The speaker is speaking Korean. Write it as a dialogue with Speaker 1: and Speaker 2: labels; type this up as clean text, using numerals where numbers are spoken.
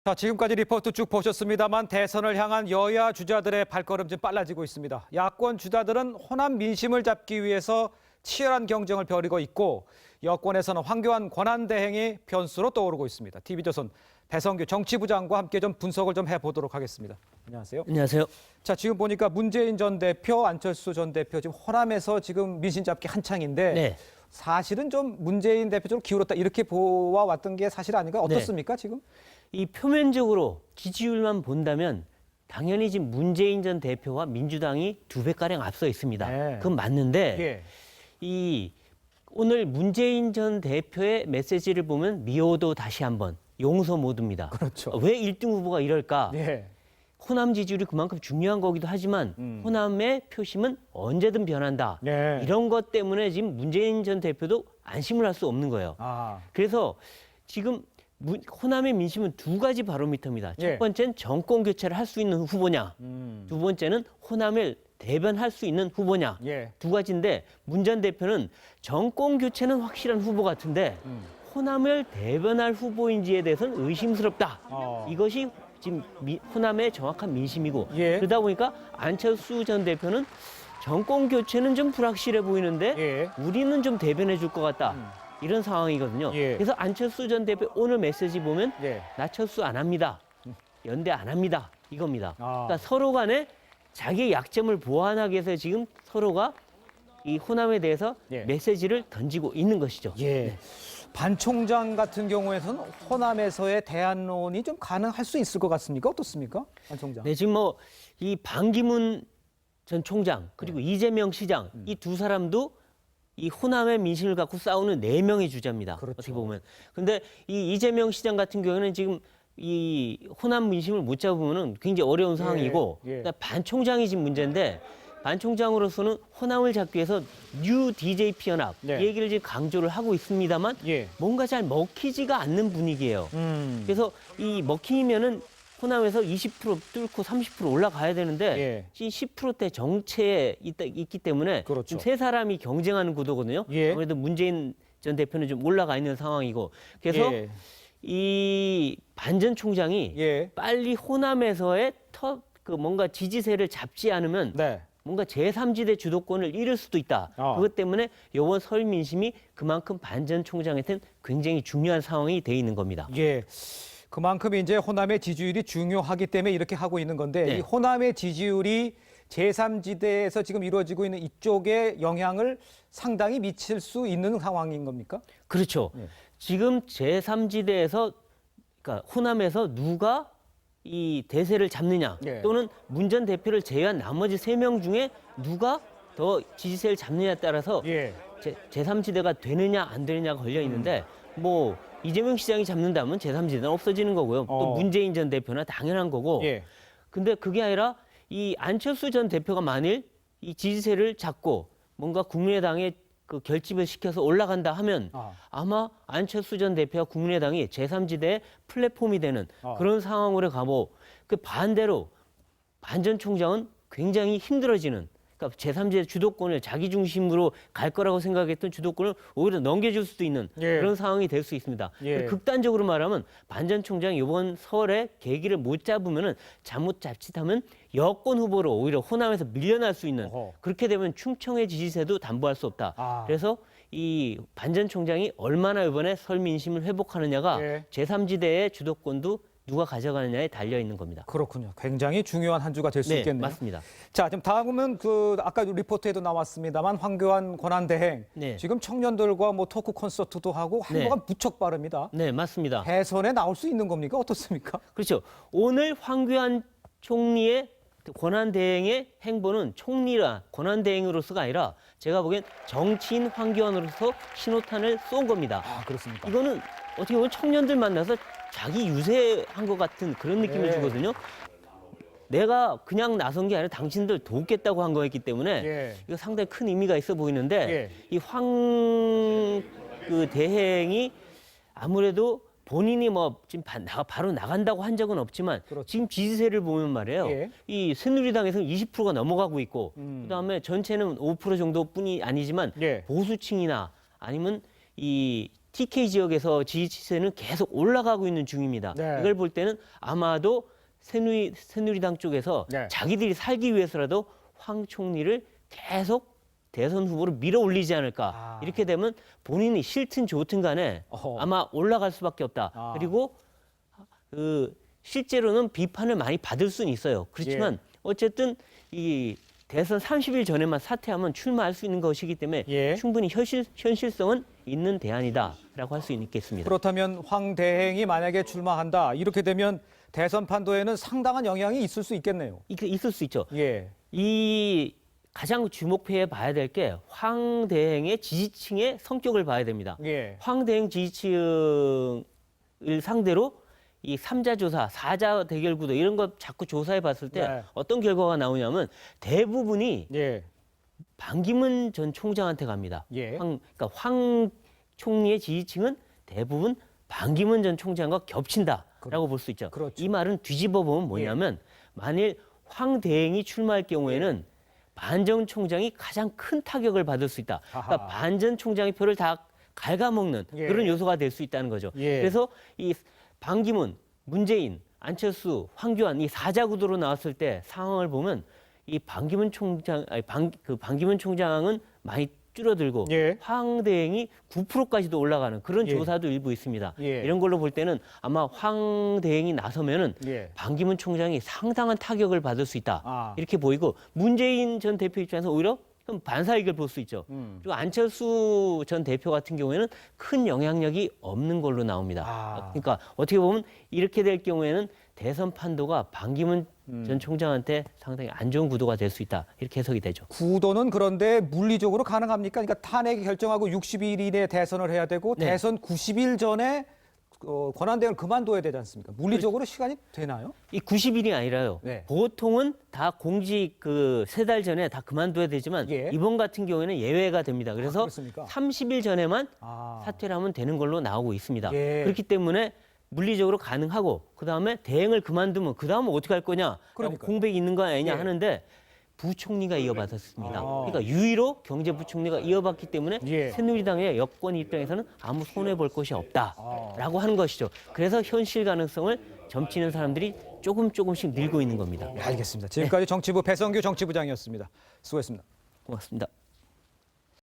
Speaker 1: 자, 지금까지 리포트 쭉 보셨습니다만 대선을 향한 여야 주자들의 발걸음 좀 빨라지고 있습니다. 야권 주자들은 호남 민심을 잡기 위해서 치열한 경쟁을 벌이고 있고 여권에서는 황교안 권한대행이 변수로 떠오르고 있습니다. TV조선 배성규 정치부장과 함께 좀 분석을 좀 해보도록 하겠습니다. 안녕하세요.
Speaker 2: 안녕하세요.
Speaker 1: 자, 지금 보니까 문재인 전 대표, 안철수 전 대표 지금 호남에서 지금 민심 잡기 한창인데
Speaker 2: 네.
Speaker 1: 사실은 좀 문재인 대표 쪽으로 기울었다 이렇게 보아왔던 게 사실 아닌가? 어떻습니까 지금?
Speaker 2: 이 표면적으로 지지율만 본다면 당연히 지금 문재인 전 대표와 민주당이 2배가량 앞서 있습니다.
Speaker 1: 네.
Speaker 2: 그건 맞는데
Speaker 1: 예.
Speaker 2: 이 오늘 문재인 전 대표의 메시지를 보면 미워도 다시 한번 용서 모드입니다.
Speaker 1: 그렇죠.
Speaker 2: 왜 1등 후보가 이럴까?
Speaker 1: 예.
Speaker 2: 호남 지지율이 그만큼 중요한 거기도 하지만 호남의 표심은 언제든 변한다.
Speaker 1: 예.
Speaker 2: 이런 것 때문에 지금 문재인 전 대표도 안심을 할 수 없는 거예요.
Speaker 1: 아.
Speaker 2: 그래서 지금 호남의 민심은 2가지 바로미터입니다.
Speaker 1: 예.
Speaker 2: 첫 번째는 정권 교체를 할 수 있는 후보냐. 두 번째는 호남을 대변할 수 있는 후보냐.
Speaker 1: 예.
Speaker 2: 2가지인데 문 전 대표는 정권 교체는 확실한 후보 같은데 호남을 대변할 후보인지에 대해서는 의심스럽다. 이것이 지금 호남의 정확한 민심이고
Speaker 1: 예.
Speaker 2: 그러다 보니까 안철수 전 대표는 정권 교체는 좀 불확실해 보이는데
Speaker 1: 예.
Speaker 2: 우리는 좀 대변해 줄 것 같다. 이런 상황이거든요.
Speaker 1: 예.
Speaker 2: 그래서 안철수 전 대표 오늘 메시지 보면
Speaker 1: 예.
Speaker 2: 나철수 안 합니다. 연대 안 합니다. 이겁니다.
Speaker 1: 아.
Speaker 2: 그러니까 서로 간에 자기의 약점을 보완하기 위해서 지금 서로가 이 호남에 대해서
Speaker 1: 예.
Speaker 2: 메시지를 던지고 있는 것이죠.
Speaker 1: 예. 반 총장 같은 경우에는 호남에서의 대안론이 좀 가능할 수 있을 것 같습니까? 어떻습니까? 반 총장.
Speaker 2: 네, 지금 뭐 이 반기문 전 총장 그리고 이재명 시장 이 두 사람도 이 호남의 민심을 갖고 싸우는 4명의 주자입니다.
Speaker 1: 그렇죠.
Speaker 2: 어떻게 보면. 근데 이 이재명 시장 같은 경우에는 지금 이 호남 민심을 못 잡으면은 굉장히 어려운 상황이고
Speaker 1: 예.
Speaker 2: 그러니까 반 총장이 지금 문제인데 반 총장으로서는 호남을 잡기 위해서 뉴 DJP 연합
Speaker 1: 네.
Speaker 2: 이 얘기를 지금 강조를 하고 있습니다만
Speaker 1: 예.
Speaker 2: 뭔가 잘 먹히지가 않는 분위기예요. 그래서 이 먹히면은 호남에서 20% 뚫고 30% 올라가야 되는데
Speaker 1: 예.
Speaker 2: 지금 10%대 정체에 있기 때문에
Speaker 1: 그렇죠.
Speaker 2: 지금 세 사람이 경쟁하는 구도거든요.
Speaker 1: 예.
Speaker 2: 아무래도 문재인 전 대표는 좀 올라가 있는 상황이고 그래서
Speaker 1: 예.
Speaker 2: 이 반 전 총장이
Speaker 1: 예.
Speaker 2: 빨리 호남에서의 그 뭔가 지지세를 잡지 않으면
Speaker 1: 네.
Speaker 2: 뭔가 제3지대 주도권을 잃을 수도 있다. 그것 때문에 이번 설 민심이 그만큼 반 전 총장한테는 굉장히 중요한 상황이 돼 있는 겁니다.
Speaker 1: 예. 그만큼 이제 호남의 지지율이 중요하기 때문에 이렇게 하고 있는 건데
Speaker 2: 네.
Speaker 1: 이 호남의 지지율이 제3지대에서 지금 이루어지고 있는 이쪽에 영향을 상당히 미칠 수 있는 상황인 겁니까?
Speaker 2: 그렇죠.
Speaker 1: 예.
Speaker 2: 지금 제3지대에서 그러니까 호남에서 누가 이 대세를 잡느냐
Speaker 1: 예.
Speaker 2: 또는 문 전 대표를 제외한 나머지 3명 중에 누가 더 지지세를 잡느냐에 따라서
Speaker 1: 예.
Speaker 2: 제3지대가 되느냐 안 되느냐가 걸려 있는데 뭐 이재명 시장이 잡는다면 제3지대는 없어지는 거고요. 또 문재인 전 대표나 당연한 거고.
Speaker 1: 예.
Speaker 2: 근데 그게 아니라 이 안철수 전 대표가 만일 이 지지세를 잡고 뭔가 국민의당에 그 결집을 시켜서 올라간다 하면 아마 안철수 전 대표와 국민의당이 제3지대의 플랫폼이 되는 그런 상황으로 가고 그 반대로 반 전 총장은 굉장히 힘들어지는 그러니까 제3지대 주도권을 자기 중심으로 갈 거라고 생각했던 주도권을 오히려 넘겨줄 수도 있는
Speaker 1: 예.
Speaker 2: 그런 상황이 될 수 있습니다.
Speaker 1: 예.
Speaker 2: 극단적으로 말하면 반 전 총장이 이번 설에 계기를 못 잡으면은 잘못 자칫하면 여권 후보로 오히려 호남에서 밀려날 수 있는
Speaker 1: 어허.
Speaker 2: 그렇게 되면 충청의 지지세도 담보할 수 없다. 그래서 이 반 전 총장이 얼마나 이번에 설 민심을 회복하느냐가
Speaker 1: 예.
Speaker 2: 제3지대의 주도권도 누가 가져가느냐에 달려 있는 겁니다.
Speaker 1: 그렇군요. 굉장히 중요한 한 주가 될 수
Speaker 2: 네,
Speaker 1: 있겠네요.
Speaker 2: 맞습니다.
Speaker 1: 자, 지금 다음은 그 아까 리포트에도 나왔습니다만 황교안 권한대행
Speaker 2: 네.
Speaker 1: 지금 청년들과 뭐 토크 콘서트도 하고 한동안
Speaker 2: 네.
Speaker 1: 무척 빠릅니다.
Speaker 2: 네, 맞습니다.
Speaker 1: 대선에 나올 수 있는 겁니까? 어떻습니까?
Speaker 2: 그렇죠. 오늘 황교안 총리의 권한대행의 행보는 총리라 권한대행으로서가 아니라 제가 보기엔 정치인 황교안으로서 신호탄을 쏜 겁니다.
Speaker 1: 아, 그렇습니까?
Speaker 2: 이거는 어떻게 보면 청년들 만나서 자기 유세한 것 같은 그런 느낌을
Speaker 1: 예.
Speaker 2: 주거든요. 내가 그냥 나선 게 아니라 당신들 돕겠다고 한 거였기 때문에
Speaker 1: 예.
Speaker 2: 이거 상당히 큰 의미가 있어 보이는데
Speaker 1: 예.
Speaker 2: 이 그 대행이 아무래도 본인이 뭐 지금 바로 나간다고 한 적은 없지만
Speaker 1: 그렇죠.
Speaker 2: 지금 지지세를 보면 말이에요.
Speaker 1: 예.
Speaker 2: 이 새누리당에서는 20%가 넘어가고 있고 그다음에 전체는 5% 정도뿐이 아니지만
Speaker 1: 예.
Speaker 2: 보수층이나 아니면 이 TK 지역에서 지지세는 계속 올라가고 있는 중입니다.
Speaker 1: 네.
Speaker 2: 이걸 볼 때는 아마도 새누리당 쪽에서
Speaker 1: 네.
Speaker 2: 자기들이 살기 위해서라도 황 총리를 계속 대선 후보로 밀어 올리지 않을까. 이렇게 되면 본인이 싫든 좋든 간에
Speaker 1: 어허.
Speaker 2: 아마 올라갈 수밖에 없다. 그리고 실제로는 비판을 많이 받을 수는 있어요. 그렇지만 어쨌든 이 대선 30일 전에만 사퇴하면 출마할 수 있는 것이기 때문에 충분히 현실성은 있는 대안이다라고 할 수 있겠습니다.
Speaker 1: 그렇다면 황 대행이 만약에 출마한다 이렇게 되면 대선 판도에는 상당한 영향이 있을 수 있겠네요.
Speaker 2: 있을 수 있죠.
Speaker 1: 예.
Speaker 2: 이 가장 주목해 봐야 될 게 황 대행의 지지층의 성격을 봐야 됩니다.
Speaker 1: 예.
Speaker 2: 황 대행 지지층을 상대로 이 3자 조사, 4자 대결 구도 이런 거 자꾸 조사해 봤을 때
Speaker 1: 네.
Speaker 2: 어떤 결과가 나오냐면 대부분이
Speaker 1: 예.
Speaker 2: 반기문 전 총장한테 갑니다.
Speaker 1: 예.
Speaker 2: 그러니까 황 총리의 지지층은 대부분 반기문 전 총장과 겹친다라고 볼 수 있죠.
Speaker 1: 그렇죠.
Speaker 2: 이 말은 뒤집어 보면 뭐냐면 만일 황 대행이 출마할 경우에는 반 전 총장이 가장 큰 타격을 받을 수 있다. 그러니까 반 전 총장의 표를 다 갉아먹는 그런 요소가 될 수 있다는 거죠. 그래서 이 반기문, 문재인, 안철수, 황교안 이 4자 구도로 나왔을 때 상황을 보면 이 반기문 총장은 많이 줄어들고 황 대행이 9%까지도 올라가는 그런 조사도 일부 있습니다. 이런 걸로 볼 때는 아마 황 대행이 나서면은 반기문 총장이 상당한 타격을 받을 수 있다. 이렇게 보이고 문재인 전 대표 입장에서 오히려 좀 반사이익을 볼 수 있죠. 그리고 안철수 전 대표 같은 경우에는 큰 영향력이 없는 걸로 나옵니다. 그러니까 어떻게 보면 이렇게 될 경우에는 대선 판도가 반기문 전 총장한테 상당히 안 좋은 구도가 될 수 있다. 이렇게 해석이 되죠.
Speaker 1: 구도는 그런데 물리적으로 가능합니까? 그러니까 탄핵 결정하고 60일 이내에 대선을 해야 되고 대선 90일 전에 권한대행을 그만둬야 되지 않습니까? 물리적으로 시간이 되나요?
Speaker 2: 이 90일이 아니라요. 보통은 다 공직 3달 전에 다 그만둬야 되지만 이번 같은 경우에는 예외가 됩니다. 그래서 30일 전에만 사퇴를 하면 되는 걸로 나오고 있습니다. 그렇기 때문에 물리적으로 가능하고 그다음에 대행을 그만두면 그다음은 어떻게 할 거냐? 공백이 있는 거 아니냐 하는데 부총리가 이어받았습니다. 그러니까 유일로 경제부총리가 이어받기 때문에 새누리당의 여권 입장에서는 아무 손해볼 것이 없다라고 하는 것이죠. 그래서 현실 가능성을 점치는 사람들이 조금씩 늘고 있는 겁니다.
Speaker 1: 알겠습니다. 지금까지 정치부 배성규 정치부장이었습니다. 수고했습니다.
Speaker 2: 고맙습니다.